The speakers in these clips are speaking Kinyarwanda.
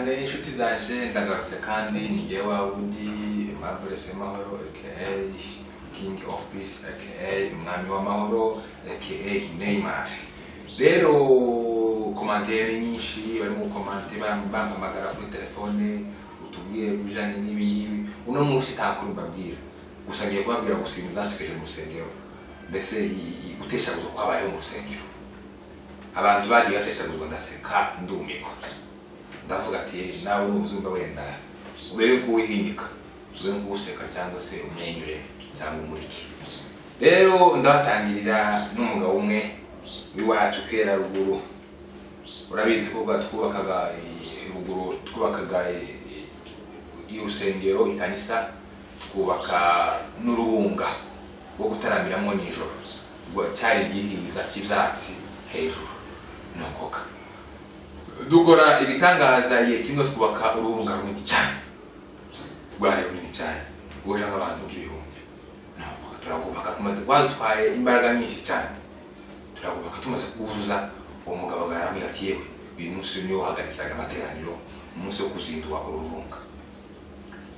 cyane inshuti zanje ndagarutse kandi nige wawundi Aimable Semahoro aka King of Peace aka umwami w'amahoro aka Neymar. Rero commentaire nyinshi bari mu comment bampamagara kuri telefone utubwire bujanye n'ibingibi uno munsi takuru babwira gusa ngiye kubabwira gusimba nzasikeje mu rusengero mbese guteshaguza kwabayeho mu rusengero abantu bagiye bateshaguzwa ndaseka ndumiko ndavuga ati nawe n'ubuzumba wenda ubere kuwihinyika ubere kuwuseka cyangwa se umwenyure cyangwa umuriki. Rero ndabatangirira n'umugabo umwe wiwacu kera ruguru urabizi ko twubakaga ruguru twubakaga y'urusengero ikanisa twubaka n'urubunga rwo gutaramiramo nijoro cyari igihiza cy'ibyatsi hejuru nokoka dukora ibitangaza igihe kimwe twubaka urubunga runini cyane rwari runini cyane ruje nk'abantu b'ibihumbi nako turagubaka tumaze kwadutwaye imbaraga nyinshi cyane turagubaka tumaze kuzuza uwo mugabo agaramiye ati yewe uyu munsi niwo hagarikiraga amateraniro umunsi wo kuzindura urubunga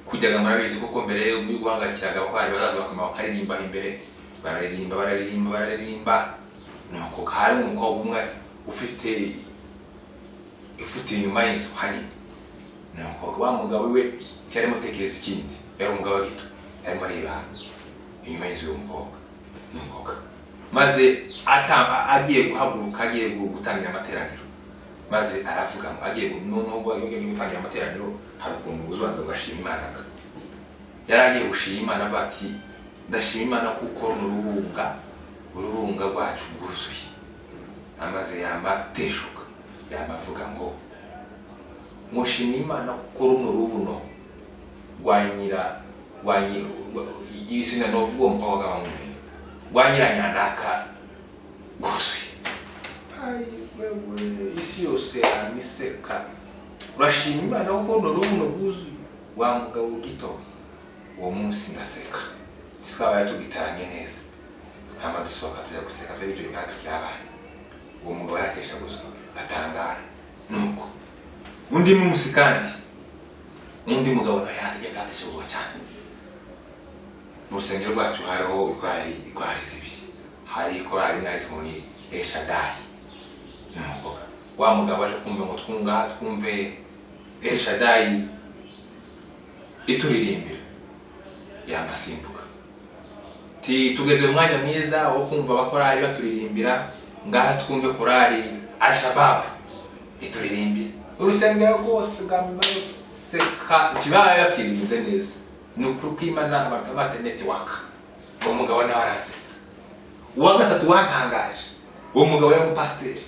kujyaga murabizi kuko mbere yo guhagarikiraga abakwari bazaza bakoma bakaririmba imbere bararirimba nuko hari umukobwa umwe ufite inyuma y'inzu hanini nuko wa mugabo we cyarimo tekereza ikindi yari umugabo gito arimo areba inyuma y'inzu y'umukobwa nuko maze agiye guhaguruka agiye gutangira amateraniro maze aravuga ngo agiye n'ubwo agiye gutangira amateraniro hari ukuntu uzubanza gashima Imana yaragiye gushima Imana bati ndashima Imana kuko urubunga rwacu bwuzuye amaze yamateshuka yamavuga ngo mushima Imana kuko runo rwanyira izina novuga umukobwa w'amwe rwanyiranyandaka bwuzuye isi yose aniseka urashima Imana kuko runo bwuzuye wa mugabo gito uwo munsi ndaseka twabaye tugitaranye neza kama dusohoka tujya guseka twebwe tukiri abana uwo mugabo yateshaguzwa atangara nuko undi munsi kandi undi mugabo nawe yateshaguzwa cyane mu rusengero rwacu hariho ikwari zibiri hari ikorari nyari tumuni Eshadai nuko wa mugabo aje kumva ngo twumve Eshadai ituririmbira yamasimbuka tugeze mu mwanya mwiza wo kumva abakorari baturirimbira ngaha twumve korari Al-Shabab ituririmbira urusengero rwose bwambaye seka kibaye yakirimbye neza nukuri kw'Imana abagabate network uwo mugabo nawe arasetsa uwa gatatu watangaje uwo mugabo ya mupasteri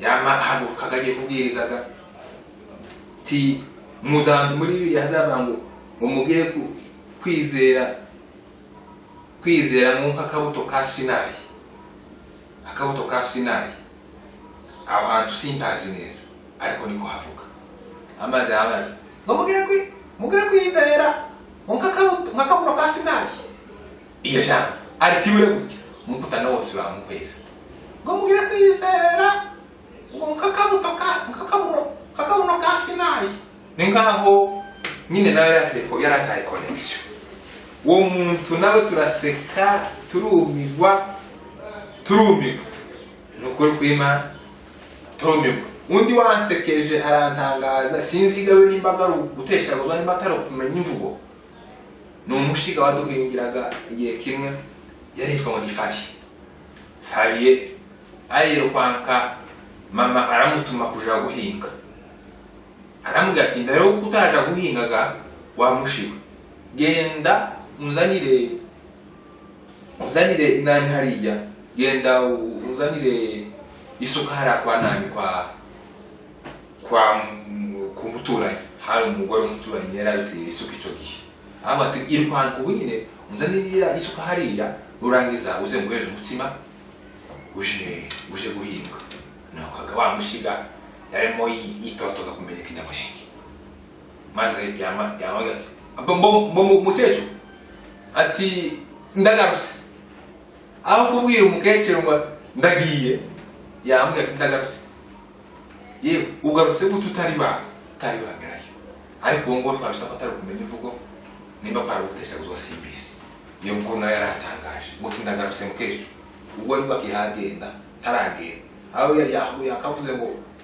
haguruka agiye kubwirizaga ti muzandu muri bibiri hazaba ngo mumubwire kwizera nk'akabuto ka Sinayi akabuto ka Sinayi aho hantu simpazi neza ariko niko havuga amazi yawe ati ngo mugire kwizera nk'akabuto ka Sinayi iyo jambo ariko ibure gutya umukutano wose bamukwera ngo mugire kwizera nk'akabuto ka Sinayi ni nkaho nyine nawe yarataye connection uwo muntu nawe turaseka turumirwa nukuri kw'Imana turumirwa undi wansekeje arantangaza sinzi gawe nimbaga guteshaguzwa nimbataro kumenya imvugo n'umushiga waduhingiraga igihe kimwe yaritwa ngo ni Fabie ayero kwanka mama aramutuma kuja guhinga aramubwira ati ndaro kutaja guhingaga wamushiwe genda unzanire inani hariya genda unzanire isukara kwa nani ku muturanyi hari umugore w'umuturanyi yararuteye isuka ico gihe aba ati iri kwanka ubu nyine unzanire isuka hariya urangiza uze muheje umutsima uje guhinga nuko wamushiga yarimo yitotoza kumenya Kinyamurenge maze yamaga ati mukecuru ati ndagaruse aho kubwira umukecuru ngo ndagiye yambwira ati ndagaruse yewe ugarutse gute utari bagerayo. Ariko uwo ngo twabishaka atari kumenya ivugo nimba kwara guteshaguzwa simbisi. Iyo nkuru nayo yaratangaje ngo tindagarutse mukesho. Ubwo niba kihagenda taragenda. Aho yari yakavuze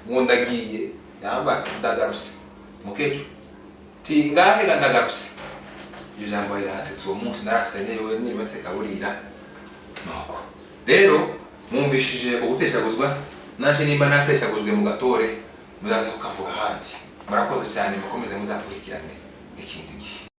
ngo ndagiye yamba ndagarutse mukesho. Tingahe ndagarutse. Ijambo rirasetse uwo munsi narasenye yewe nibase kaburira. Nuko rero mwumvishije ubuteshaguzwa nanje nimba nateshaguzwe mu gatore muzaza kukavuga handi. Murakoze cyane mukomeze muzakurikirane ikindi gihe.